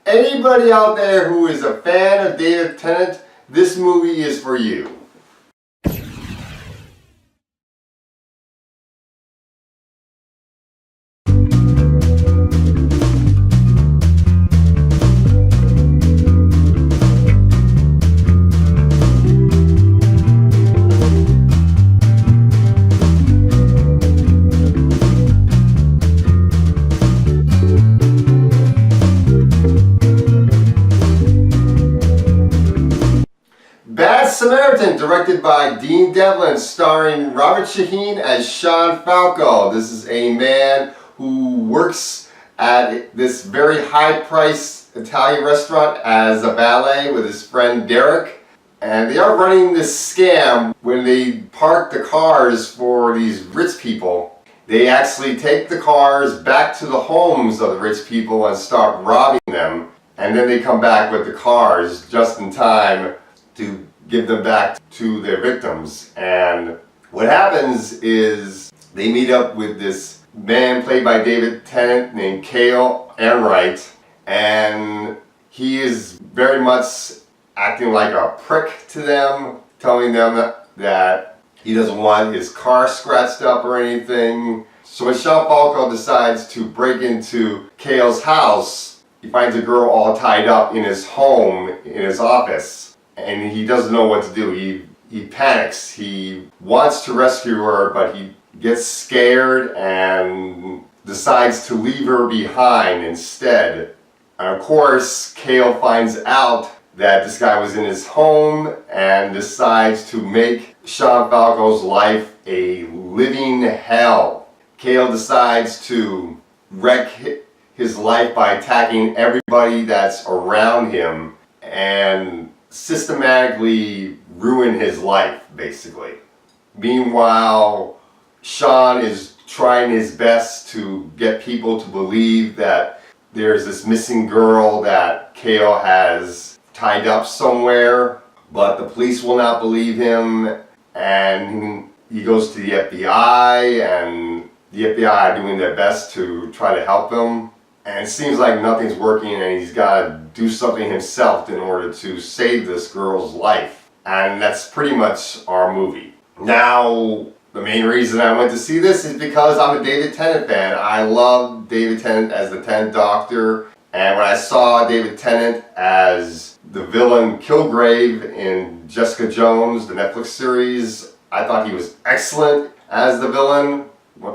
Anybody out there who is a fan of David Tennant, this movie is for you. Bad Samaritan, directed by Dean Devlin, starring Robert Shaheen as Sean Falco. This is a man who works at this very high-priced Italian restaurant as a valet with his friend Derek. And they are running this scam when they park the cars for these rich people. They actually take the cars back to the homes of the rich people and start robbing them. And then they come back with the cars just in time to give them back to their victims. And what happens is they meet up with this man played by David Tennant named Cale Enright, and he is very much acting like a prick to them, telling them that he doesn't want his car scratched up or anything. So when Sean Falco decides to break into Cale's house, he finds a girl all tied up in his home, in his office. And he doesn't know what to do. He panics. He wants to rescue her, but he gets scared and decides to leave her behind instead. And of course, Cale finds out that this guy was in his home and decides to make Sean Falco's life a living hell. Cale decides to wreck his life by attacking everybody that's around him and systematically ruin his life, basically. Meanwhile, Sean is trying his best to get people to believe that there's this missing girl that Cale has tied up somewhere, but the police will not believe him, and he goes to the FBI, and the FBI are doing their best to try to help him. And it seems like nothing's working, and he's got to do something himself in order to save this girl's life. And that's pretty much our movie. Now, the main reason I went to see this is because I'm a David Tennant fan. I love David Tennant as the 10th Doctor. And when I saw David Tennant as the villain Kilgrave in Jessica Jones, the Netflix series, I thought he was excellent as the villain.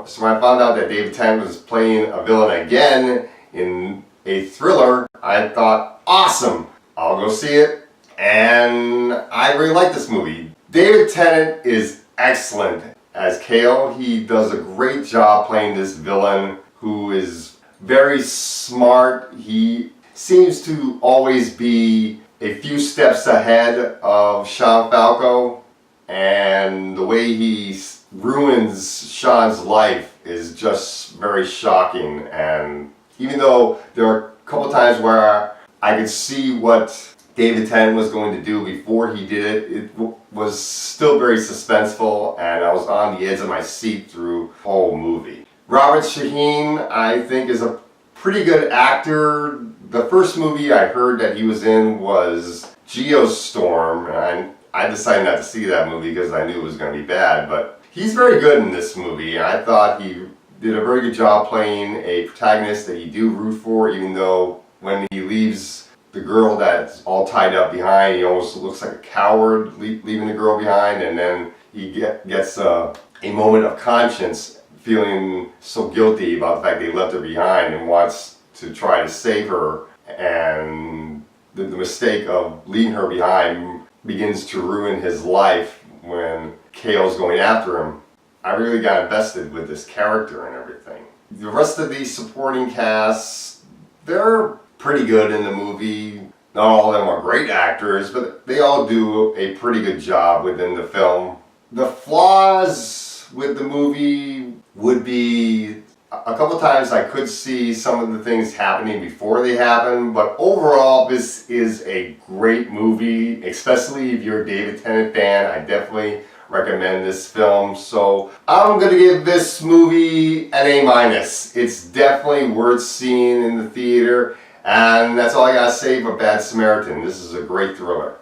So when I found out that David Tennant was playing a villain again in a thriller, I thought, awesome, I'll go see it. And I really like this movie. David Tennant is excellent as Cale. He does a great job playing this villain who is very smart. He seems to always be a few steps ahead of Sean Falco, and the way he ruins Sean's life is just very shocking. And even though there are a couple times where I could see what David Tennant was going to do before he did it, it was still very suspenseful, and I was on the edge of my seat through the whole movie. Robert Shaheen, I think, is a pretty good actor. The first movie I heard that he was in was Geostorm, and I decided not to see that movie because I knew it was going to be bad, but he's very good in this movie. I thought he did a very good job playing a protagonist that you do root for, even though when he leaves the girl that's all tied up behind, he almost looks like a coward leaving the girl behind, and then he gets a moment of conscience, feeling so guilty about the fact that he left her behind and wants to try to save her, and the mistake of leaving her behind begins to ruin his life when Cale's going after him. I really got invested with this character and everything. The rest of the supporting cast, they're pretty good in the movie. Not all of them are great actors, but they all do a pretty good job within the film. The flaws with the movie would be a couple times I could see some of the things happening before they happen, but overall this is a great movie, especially if you're a David Tennant fan. I definitely recommend this film. So I'm going to give this movie an A-. It's definitely worth seeing in the theater. And that's all I gotta say for Bad Samaritan. This is a great thriller.